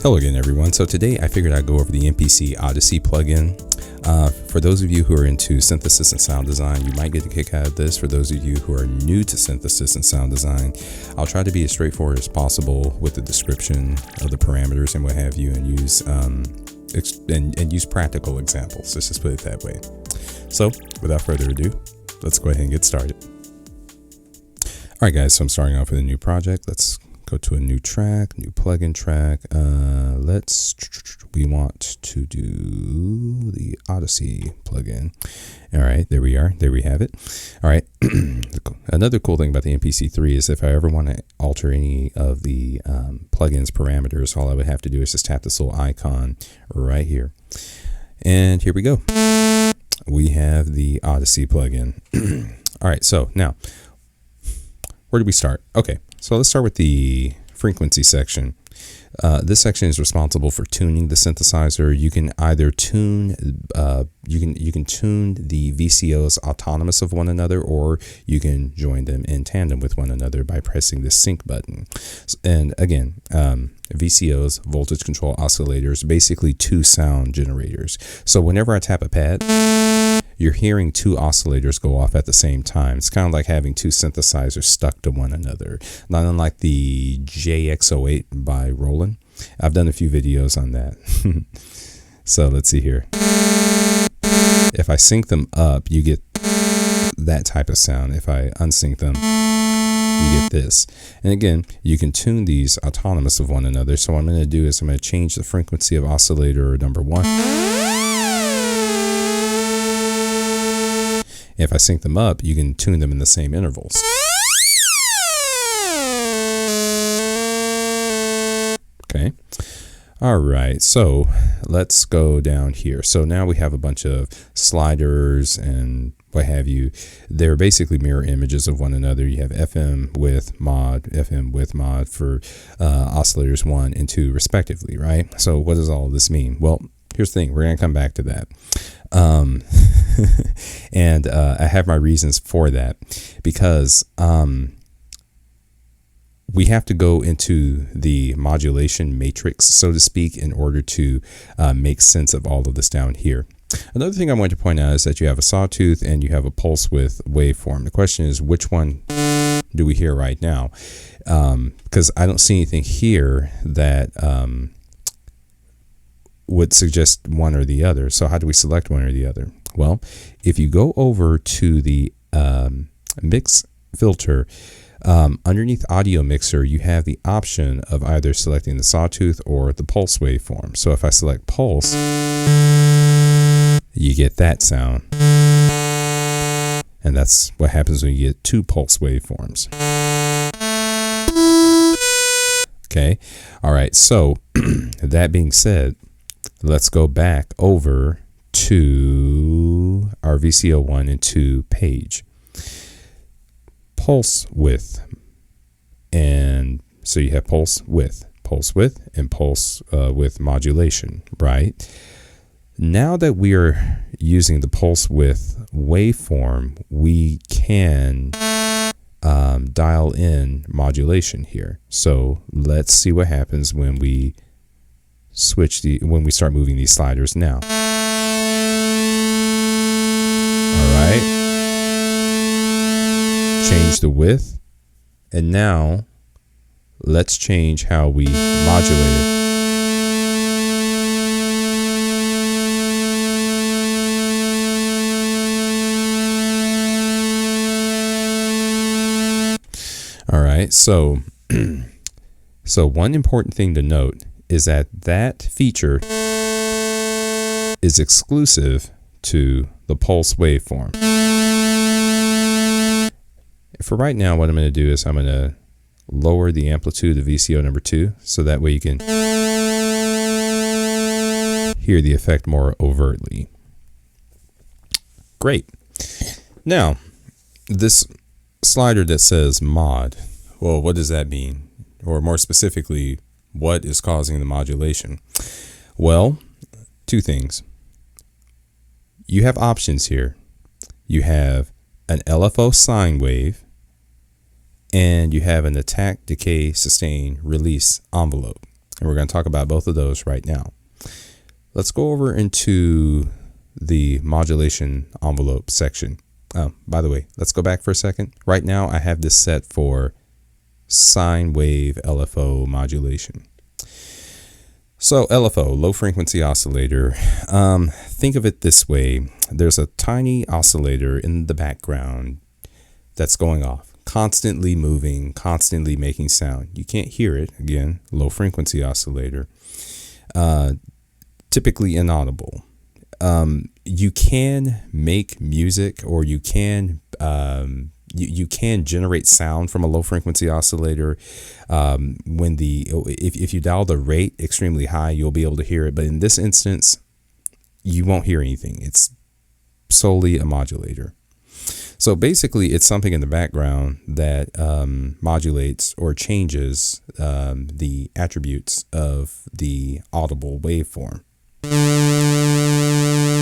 Hello again, everyone. So today I figured I'd go over the MPC Odyssey plugin. For those of you who are into synthesis and sound design, you might get a kick out of this. For those of you who are new to synthesis and sound design, I'll try to be as straightforward as possible with the description of the parameters and what have you, and use use practical examples. Let's just put it that way. So without further ado, let's go ahead and get started. All right, guys. So I'm starting off with a new project. Let's go to a new track, new plugin track. We want to do the Odyssey plugin. All right, there we are. There we have it. All right. Another cool thing about the MPC3 is if I ever want to alter any of the plugins parameters, all I would have to do is just tap this little icon right here. And here we go. We have the Odyssey plugin. All right, so now, where do we start? Okay. So let's start with the frequency section. This section is responsible for tuning the synthesizer. You can either tune you can tune the VCOs autonomous of one another, or you can join them in tandem with one another by pressing the sync button. And again, VCOs, voltage control oscillators, basically two sound generators. So whenever I tap a pad, you're hearing two oscillators go off at the same time. It's kind of like having two synthesizers stuck to one another. Not unlike the JX08 by Roland. I've done a few videos on that. So let's see here. If I sync them up, you get that type of sound. If I unsync them, you get this. And again, you can tune these autonomous of one another. So what I'm going to do is I'm going to change the frequency of oscillator number 1. If I sync them up, you can tune them in the same intervals. Okay. All right. So let's go down here. So now we have a bunch of sliders and what have you. They're basically mirror images of one another. You have FM with mod for oscillators 1 and 2 respectively, right? So what does all of this mean? Well, here's the thing. We're going to come back to that. And I have my reasons for that, because we have to go into the modulation matrix, so to speak, in order to make sense of all of this down here. Another thing I want to point out is that you have a sawtooth and you have a pulse width waveform. The question is, which one do we hear right now? Because I don't see anything here that would suggest one or the other. So how do we select one or the other? Well, if you go over to the mix filter, underneath audio mixer, you have the option of either selecting the sawtooth or the pulse waveform. So if I select pulse, you get that sound. And that's what happens when you get two pulse waveforms. Okay. All right. So that being said, let's go back over to our VCO 1 and 2 page. Pulse width. And so you have pulse width, and pulse width modulation, right? Now that we are using the pulse width waveform, we can dial in modulation here. So let's see what happens when we when we start moving these sliders now. All right. Change the width. And now let's change how we modulate it. All right. So one important thing to note is that feature is exclusive to the pulse waveform. For right now, what I'm going to do is I'm going to lower the amplitude of VCO number 2, so that way you can hear the effect more overtly. Great. Now, this slider that says mod, well, what does that mean? Or more specifically, what is causing the modulation? Well, two things. You have options here. You have an LFO sine wave, and you have an attack, decay, sustain, release envelope. And we're going to talk about both of those right now. Let's go over into the modulation envelope section. By the way, let's go back for a second. Right now, I have this set for sine wave LFO modulation. So LFO, low frequency oscillator. Think of it this way. There's a tiny oscillator in the background that's going off, constantly moving, constantly making sound. You can't hear it. Again, low frequency oscillator. Typically inaudible. You can make music, or you can you can generate sound from a low frequency oscillator. If you dial the rate extremely high, you'll be able to hear it. But in this instance, you won't hear anything. It's solely a modulator. So basically, it's something in the background that modulates or changes the attributes of the audible waveform.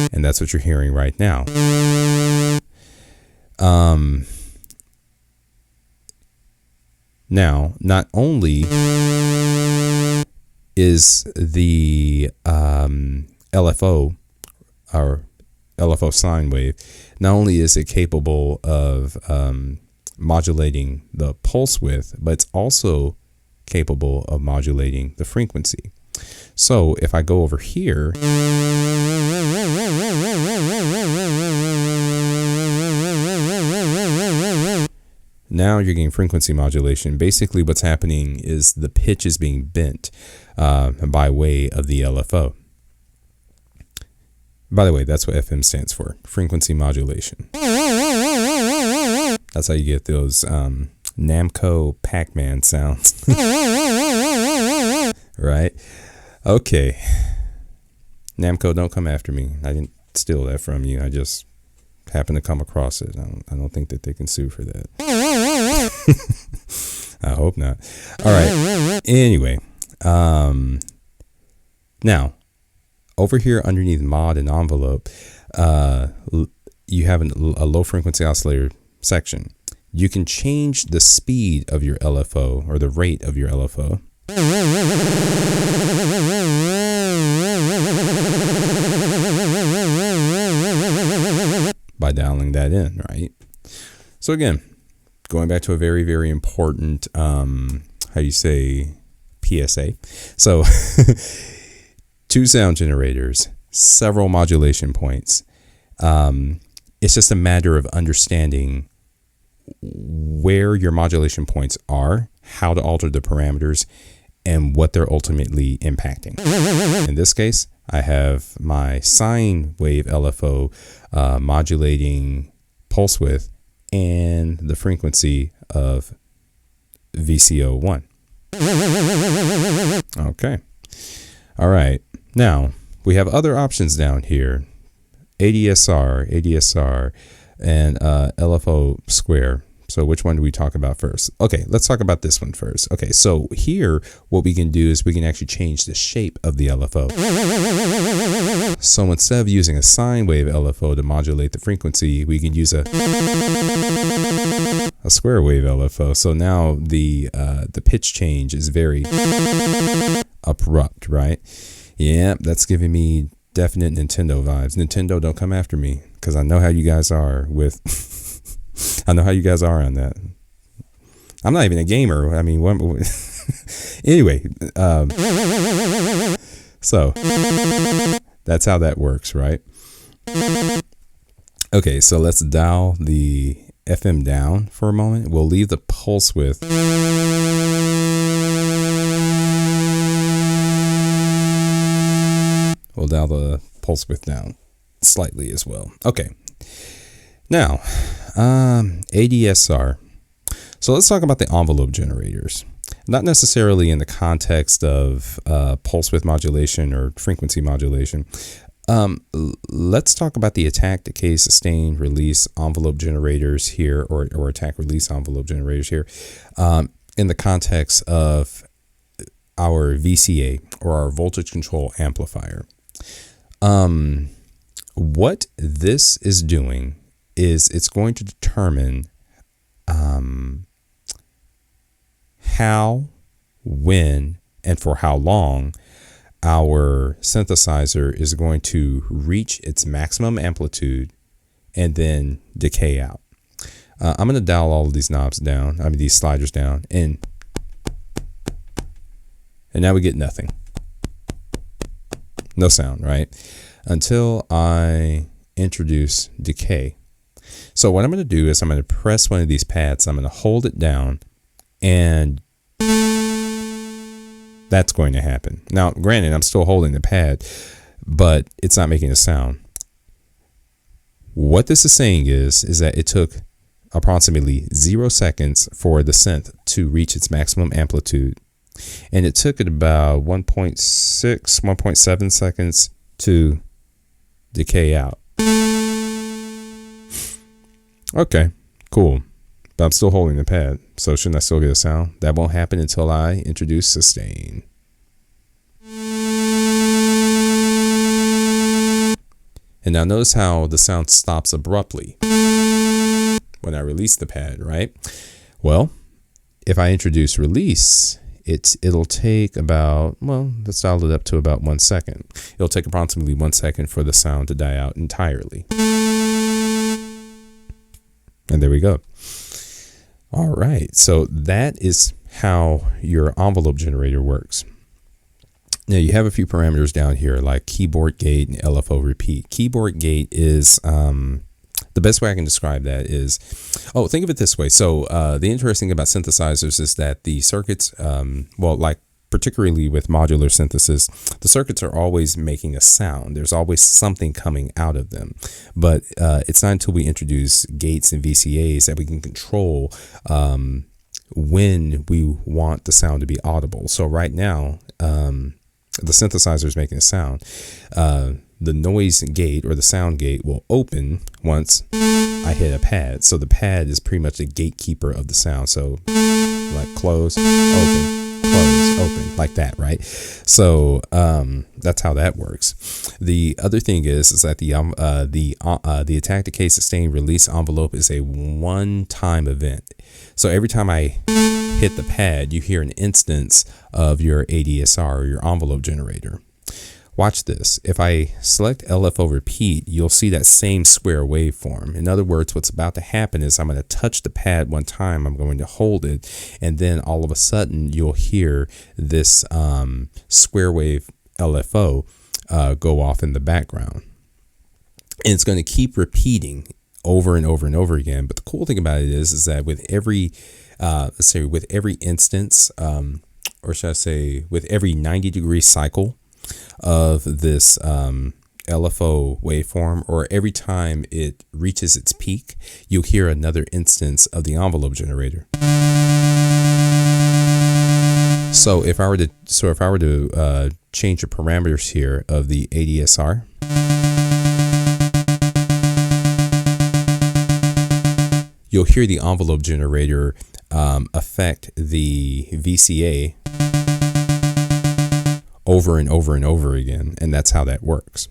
And that's what you're hearing right now. Now, not only is the LFO, or LFO sine wave, not only is it capable of modulating the pulse width, but it's also capable of modulating the frequency. So if I go over here, now you're getting frequency modulation. Basically what's happening is the pitch is being bent by way of the LFO. By the way, that's what FM stands for, frequency modulation. That's how you get those Namco Pac-Man sounds. Right? Okay. Namco, don't come after me. I didn't steal that from you. I just happened to come across it. I don't think that they can sue for that. I hope not. All right. Anyway, now over here underneath mod and envelope, you have a low frequency oscillator section. You can change the speed of your LFO, or the rate of your LFO. By dialing that in, right? So again, going back to a very, very important, PSA. So 2 sound generators, several modulation points. It's just a matter of understanding where your modulation points are, how to alter the parameters, and what they're ultimately impacting. In this case, I have my sine wave LFO modulating pulse width and the frequency of VCO1. Okay. All right. Now, we have other options down here. ADSR, and LFO square. So which one do we talk about first? Okay, let's talk about this one first. Okay, so here what we can do is we can actually change the shape of the LFO. So instead of using a sine wave LFO to modulate the frequency, we can use a square wave LFO. So now the pitch change is very abrupt, right? Yeah, that's giving me definite Nintendo vibes. Nintendo, don't come after me, because I know how you guys are with I know how you guys are on that. I'm not even a gamer. I mean, anyway, so that's how that works, right? Okay, so let's dial the FM down for a moment. We'll leave the pulse width. We'll dial the pulse width down slightly as well. Okay. Now, ADSR. So let's talk about the envelope generators. Not necessarily in the context of pulse width modulation or frequency modulation. Let's talk about the attack, decay, sustain, release envelope generators here, or attack release envelope generators here, in the context of our VCA, or our voltage control amplifier. What this is doing is it's going to determine how, when, and for how long our synthesizer is going to reach its maximum amplitude and then decay out. I'm going to dial all of these knobs down, these sliders down, and now we get nothing. No sound, right? Until I introduce decay. So what I'm going to do is I'm going to press one of these pads, I'm going to hold it down, and that's going to happen. Now, granted, I'm still holding the pad, but it's not making a sound. What this is saying is that it took approximately 0 seconds for the synth to reach its maximum amplitude, and it took it about 1.7 seconds to decay out. Okay, cool. But I'm still holding the pad, so shouldn't I still get a sound? That won't happen until I introduce sustain. And now notice how the sound stops abruptly when I release the pad, right? Well, if I introduce release, it'll take about, well, let's dial it up to about 1 second. It'll take approximately 1 second for the sound to die out entirely. And there we go. All right, so that is how your envelope generator works. Now you have a few parameters down here like keyboard gate and LFO repeat. Keyboard gate is the best way I can describe that is, think of it this way. So the interesting thing about synthesizers is that the circuits, like particularly with modular synthesis, the circuits are always making a sound. There's always something coming out of them. But it's not until we introduce gates and VCAs that we can control when we want the sound to be audible. So right now, the synthesizer is making a sound. The noise gate or the sound gate will open once I hit a pad. So the pad is pretty much the gatekeeper of the sound. So like close, open, close, open, like that, right? So that's how that works. The other thing is that the attack, decay, sustain, release envelope is a one-time event. So every time I hit the pad, you hear an instance of your ADSR or your envelope generator. Watch this. If I select LFO repeat, you'll see that same square waveform. In other words, what's about to happen is I'm going to touch the pad one time, I'm going to hold it, and then all of a sudden you'll hear this square wave LFO go off in the background. And it's going to keep repeating over and over and over again. But the cool thing about it is that with every, with every instance, or should I say with every 90-degree cycle of this LFO waveform, or every time it reaches its peak, you'll hear another instance of the envelope generator. So if I were to change the parameters here of the ADSR, you'll hear the envelope generator affect the VCA over and over and over again, and that's how that works.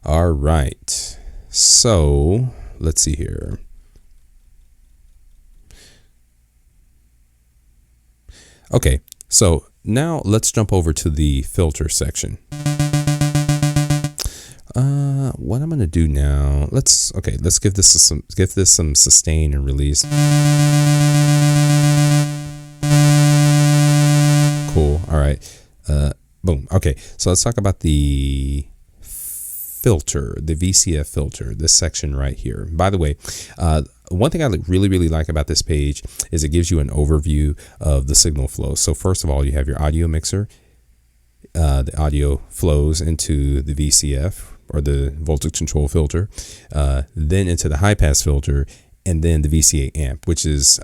All right, so let's see here. Okay, so now let's jump over to the filter section. What I'm going to do now, let's give this some sustain and release. Cool. All right. Boom. Okay. So let's talk about the filter, the VCF filter, this section right here. By the way, one thing I really like about this page is it gives you an overview of the signal flow. So first of all, you have your audio mixer. The audio flows into the VCF, or the voltage control filter, then into the high pass filter, and then the VCA amp, which is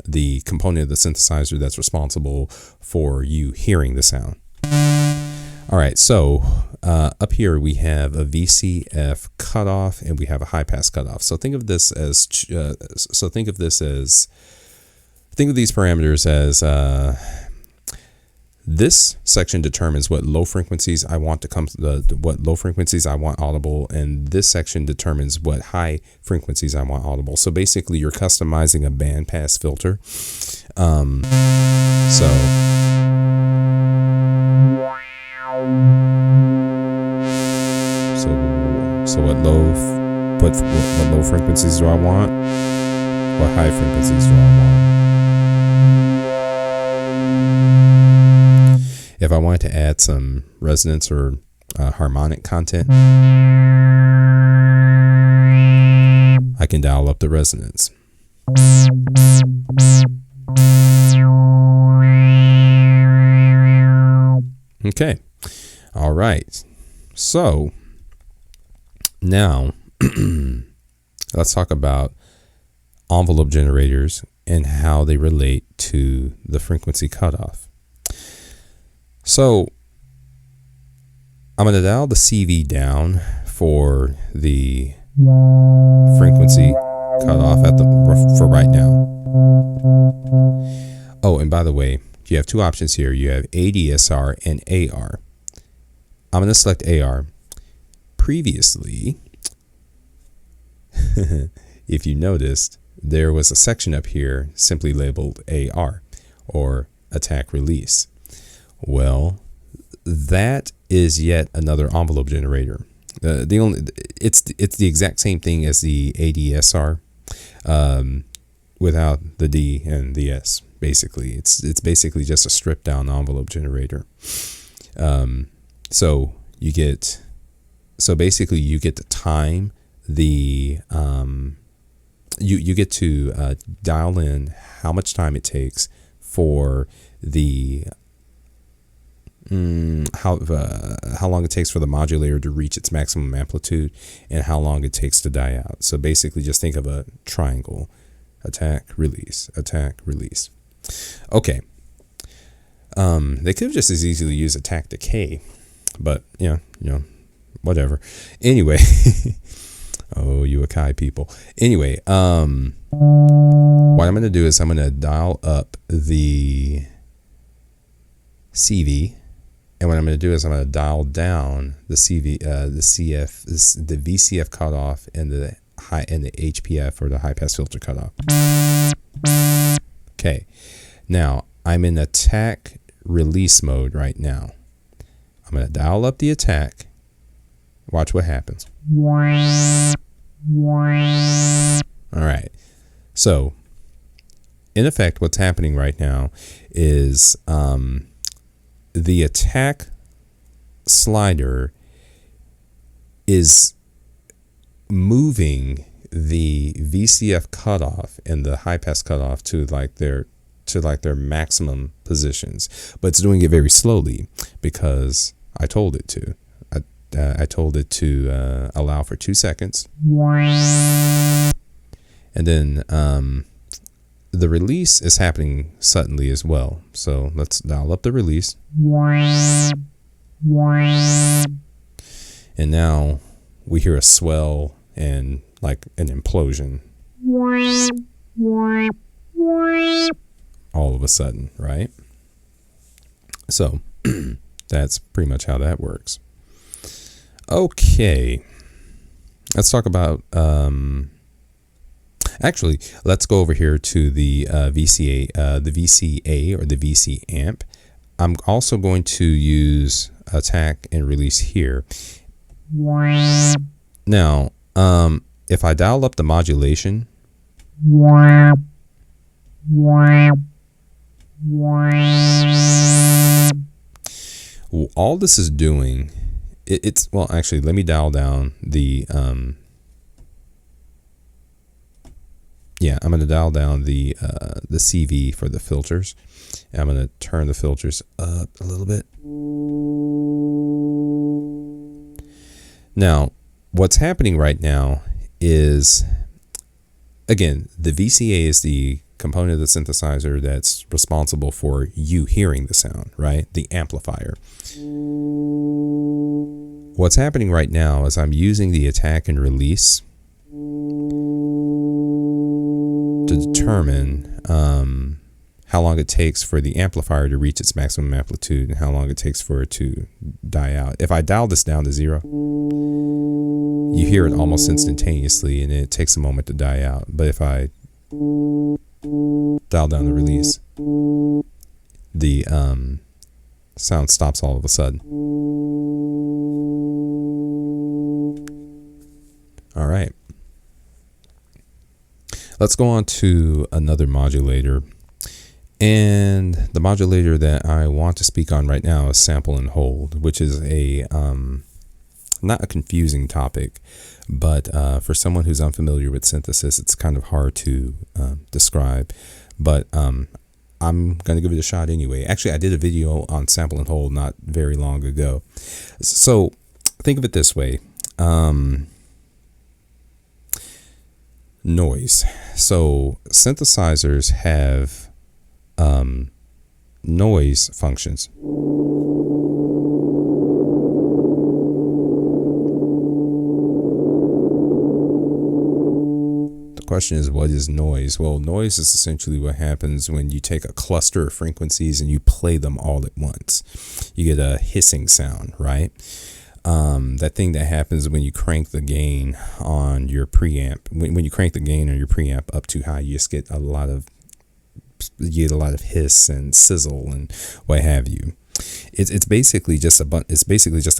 the component of the synthesizer that's responsible for you hearing the sound. All right, so up here we have a VCF cutoff and we have a high pass cutoff. So think of this as think of these parameters as This section determines what low frequencies I want to come what low frequencies I want audible, and this section determines what high frequencies I want audible. So basically, you're customizing a bandpass filter. So what low frequencies do I want? What high frequencies do I want? If I wanted to add some resonance or harmonic content, I can dial up the resonance. Okay. All right. So now let's talk about envelope generators and how they relate to the frequency cutoff. So I'm going to dial the CV down for the frequency cutoff for right now. Oh, and by the way, you have two options here. You have ADSR and AR. I'm going to select AR. Previously, if you noticed, there was a section up here simply labeled AR, or attack release. Well, that is yet another envelope generator. It's the exact same thing as the ADSR, without the D and the S. Basically, it's basically just a stripped down envelope generator. So basically you get to time the you get to dial in how much time it takes for the how long it takes for the modulator to reach its maximum amplitude and how long it takes to die out. So basically just think of a triangle: attack, release, attack, release. Okay. They could have just as easily used attack decay, but whatever. Anyway, oh, you Akai people. Anyway, what I'm going to do is I'm going to dial up the CV, and what I'm going to do is I'm going to dial down the CV, the VCF cutoff, and the HPF, or the high pass filter cutoff. Okay, now I'm in attack release mode right now. I'm going to dial up the attack. Watch what happens. All right. So, in effect, what's happening right now is the attack slider is moving the VCF cutoff and the high pass cutoff to their maximum positions, but it's doing it very slowly because I told it to. I told it to allow for 2 seconds, and then the release is happening suddenly as well. So let's dial up the release, and now we hear a swell and like an implosion all of a sudden, right? So that's pretty much how that works. Okay, let's talk about actually, let's go over here to the VCA or the VC amp. I'm also going to use attack and release here. Now, if I dial up the modulation, all this is doing, well, actually, let me dial down the I'm going to dial down the CV for the filters. I'm going to turn the filters up a little bit. Now, what's happening right now is, again, the VCA is the component of the synthesizer that's responsible for you hearing the sound, right? The amplifier. What's happening right now is I'm using the attack and release to determine how long it takes for the amplifier to reach its maximum amplitude and how long it takes for it to die out. If I dial this down to 0, you hear it almost instantaneously and it takes a moment to die out. But if I dial down the release, the sound stops all of a sudden. All right. Let's go on to another modulator. And the modulator that I want to speak on right now is sample and hold, which is a not a confusing topic, but for someone who's unfamiliar with synthesis, it's kind of hard to describe. But I'm going to give it a shot anyway. Actually, I did a video on sample and hold not very long ago. So think of it this way. Noise. So synthesizers have noise functions. The question is, what is noise? Well, noise is essentially what happens when you take a cluster of frequencies and you play them all at once. You get a hissing sound, right? That thing that happens when you crank the gain on your preamp. When you crank the gain on your preamp up too high, you just get a lot of hiss and sizzle and what have you. It's basically just a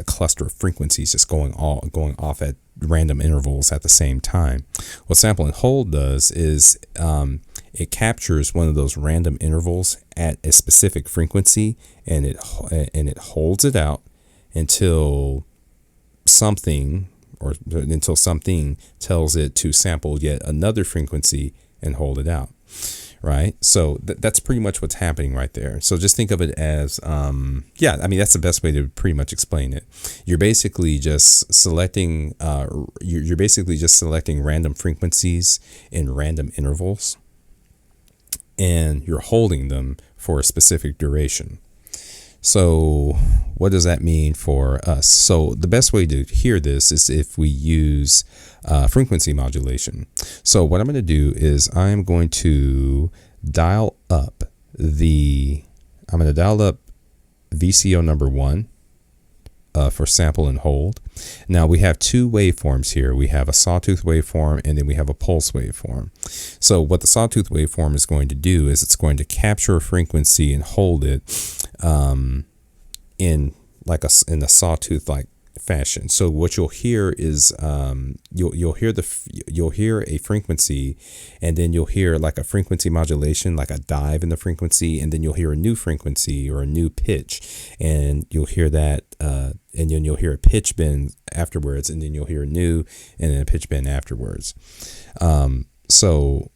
cluster of frequencies just going off at random intervals at the same time. What sample and hold does is it captures one of those random intervals at a specific frequency and it holds it out until something tells it to sample yet another frequency and hold it out. Right. So that's pretty much what's happening right there. So just think of it as, that's the best way to pretty much explain it. You're basically just selecting, random frequencies in random intervals, and you're holding them for a specific duration. So what does that mean for us? So the best way to hear this is if we use frequency modulation. So what I'm going to do is I'm going to dial up VCO number 1 for sample and hold. Now we have two waveforms here. We have a sawtooth waveform and then we have a pulse waveform. So what the sawtooth waveform is going to do is it's going to capture a frequency and hold it in a sawtooth like fashion. So what you'll hear is you'll hear a frequency, and then you'll hear like a frequency modulation, like a dive in the frequency, and then you'll hear a new frequency or a new pitch, and you'll hear that, and then you'll hear a pitch bend afterwards, and then you'll hear a new and then a pitch bend afterwards. I'm going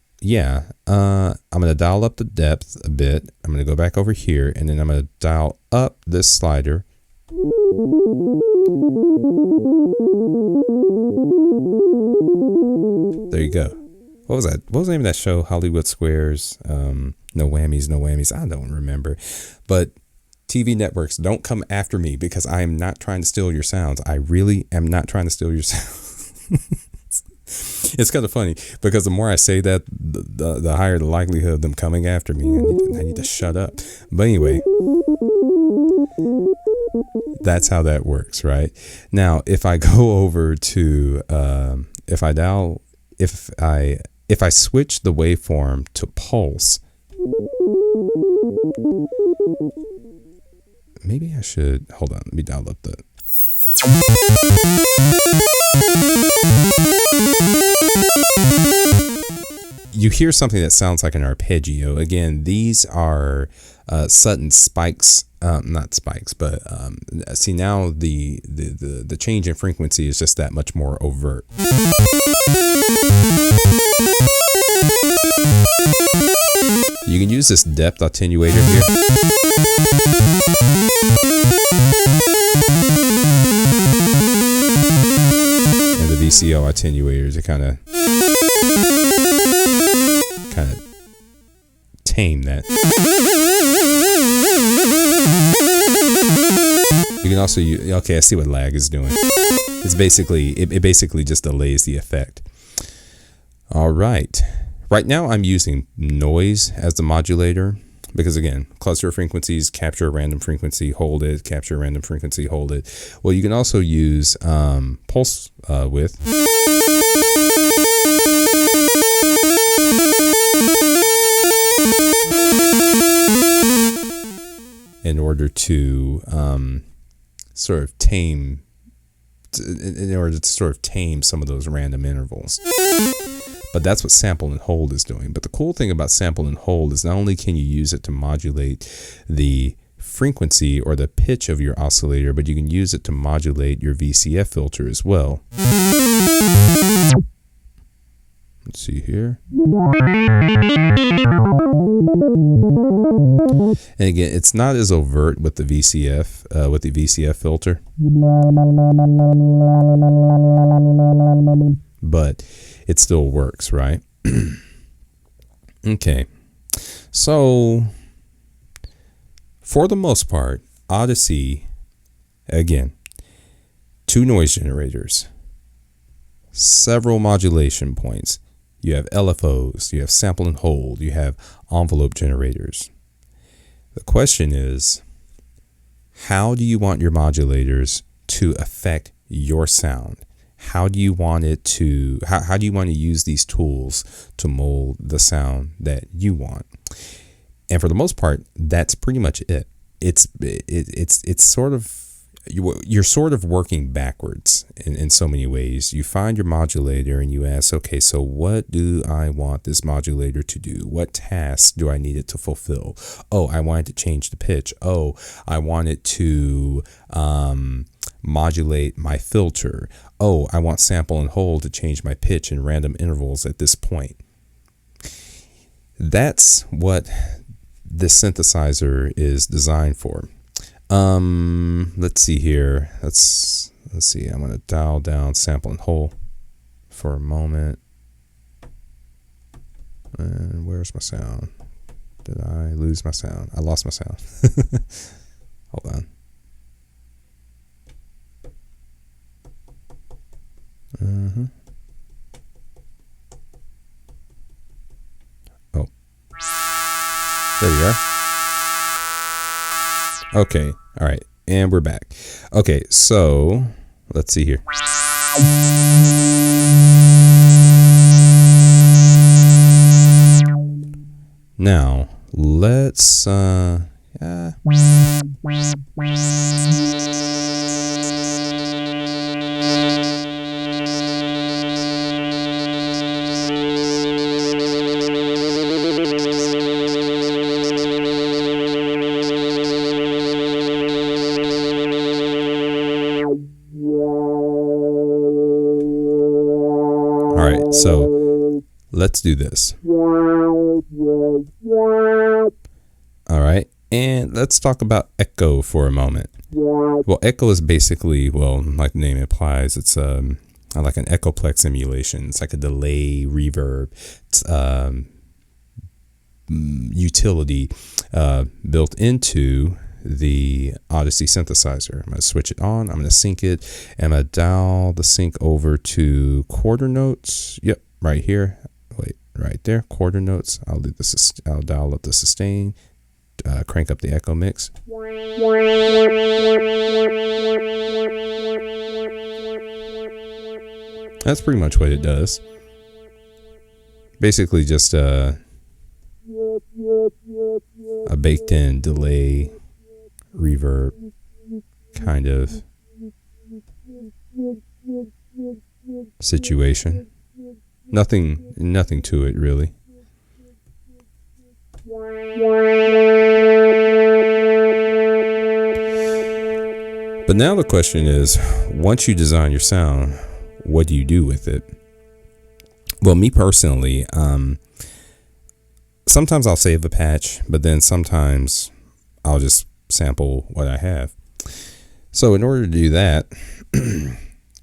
to dial up the depth a bit. I'm going to go back over here, and then I'm going to dial up this slider. There you go. What was that? What was the name of that show? Hollywood Squares. No whammies, no whammies. I don't remember. But TV networks, don't come after me because I am not trying to steal your sounds. I really am not trying to steal your sounds. It's kind of funny because the more I say that, the higher the likelihood of them coming after me. I need to shut up. But anyway, that's how that works, right? Now, if I go over to if I switch the waveform to pulse, maybe I should hold on. Let me dial up the. You hear something that sounds like an arpeggio. Again, these are sudden spikes, not spikes, but see now the change in frequency is just that much more overt. You can use this depth attenuator here. And the VCO attenuators to kind of tame that. You can also use, okay, I see what lag is doing. It's basically, it basically just delays the effect. All right. Right now I'm using noise as the modulator, because again, cluster of frequencies, capture a random frequency, hold it, capture a random frequency, hold it. Well, you can also use pulse width. In order to sort of tame some of those random intervals. But that's what sample and hold is doing. But the cool thing about sample and hold is not only can you use it to modulate the frequency or the pitch of your oscillator, but you can use it to modulate your VCF filter as well. Let's see here. And again, it's not as overt with the VCF filter, but it still works, right? Okay, so for the most part, Odyssey, again, 2 noise generators, several modulation points. You have LFOs, you have sample and hold, you have envelope generators. The question is, how do you want your modulators to affect your sound? How do you want it to, how do you want to use these tools to mold the sound that you want? And for the most part, that's pretty much it. It's sort of, you're sort of working backwards in so many ways. You find your modulator and you ask, okay, so what do I want this modulator to do? What task do I need it to fulfill? Oh, I want it to change the pitch. Oh, I want it to modulate my filter. Oh, I want sample and hold to change my pitch in random intervals at this point. That's what this synthesizer is designed for. Let's see here. Let's see. I'm going to dial down sample and hold for a moment. And where's my sound? Did I lose my sound? I lost my sound. Hold on. Oh, there you are. Okay, all right, and we're back. Okay, so let's see here. Now let's so let's do this. All right, and let's talk about echo for a moment. Well, echo is basically, well, like the name implies, it's like an echoplex emulation. It's like a delay reverb utility built into the Odyssey synthesizer. I'm going to switch it on. I'm going to sync it. And I'm going to dial the sync over to quarter notes. Yep, right here. Wait, right there. Quarter notes. I'll dial up the sustain. Crank up the echo mix. That's pretty much what it does. Basically just a baked in delay reverb kind of situation. Nothing to it really. But now the question is, once you design your sound, what do you do with it? Well, me personally, sometimes I'll save a patch, but then sometimes I'll just sample what I have. So in order to do that, I'm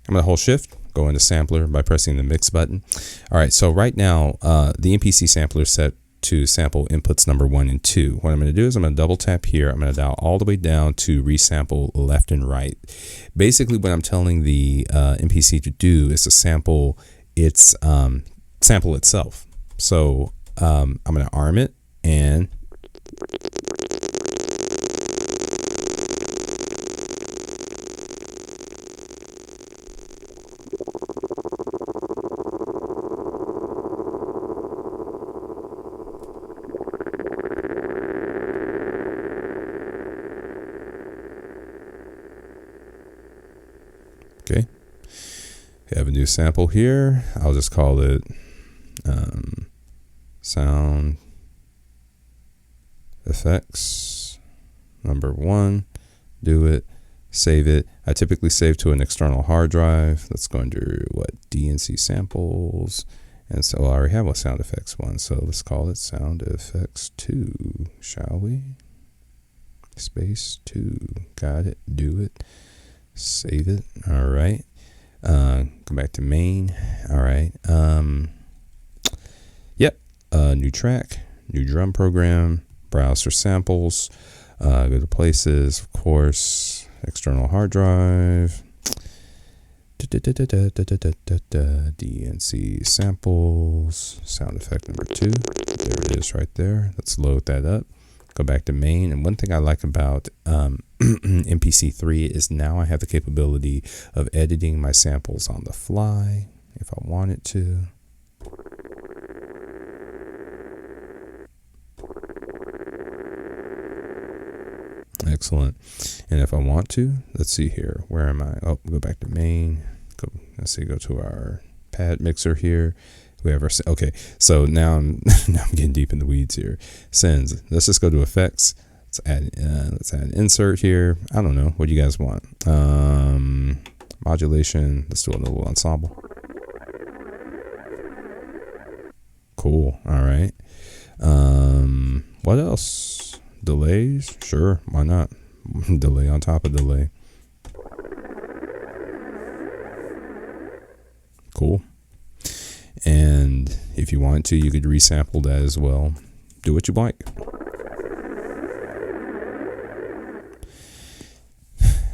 going to hold shift, go into sampler by pressing the mix button. All right, so right now the MPC sampler is set to sample inputs number 1 and 2. What I'm going to do is I'm going to double tap here. I'm going to dial all the way down to resample left and right. Basically what I'm telling the MPC to do is to sample its sample itself. So I'm going to arm it and Okay, we have a new sample here. I'll just call it sound effects number 1. Do it, save it. I typically save to an external hard drive. Let's go under DNC samples, and so I already have a sound effects 1, so let's call it sound effects 2, shall we? Space 2. Got it. Do it, save it. All right, go back to main. All right, yep, new track, new drum program, browse for samples, go to places, of course, external hard drive, DNC samples, sound effect number 2. There it is right there. Let's load that up. Go back to main. And one thing I like about MPC3 is now I have the capability of editing my samples on the fly if I wanted to. Excellent. And if I want to, let's see here. Where am I? Oh, go back to main. Let's see. Go to our pad mixer here. We have our, okay, so now I'm getting deep in the weeds here. Sends. Let's just go to effects. Let's add an insert here. I don't know. What do you guys want? Modulation. Let's do a little ensemble. Cool. All right. What else? Delays? Sure. Why not? Delay on top of delay. Cool. And if you want to, you could resample that as well. Do what you like.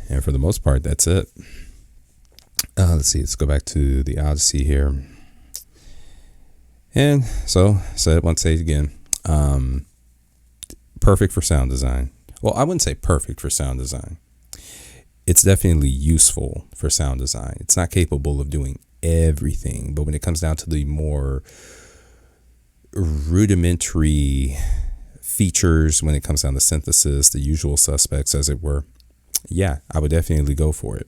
And for the most part, that's it. Let's see. Let's go back to the Odyssey here. And so, say it again. Perfect for sound design. Well, I wouldn't say perfect for sound design. It's definitely useful for sound design. It's not capable of doing everything, but when it comes down to the more rudimentary features, when it comes down to synthesis, the usual suspects, as it were, yeah, I would definitely go for it.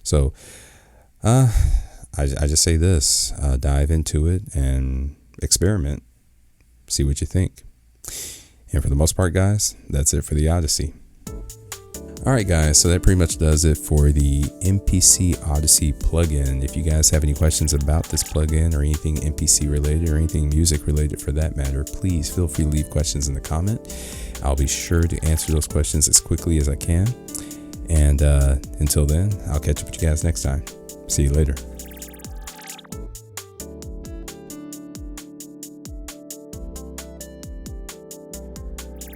So I just say this, dive into it and experiment, see what you think. And for the most part, guys, that's it for the Odyssey. All right, guys, so that pretty much does it for the MPC Odyssey plugin. If you guys have any questions about this plugin or anything MPC related or anything music related for that matter, please feel free to leave questions in the comment. I'll be sure to answer those questions as quickly as I can. And until then, I'll catch up with you guys next time. See you later.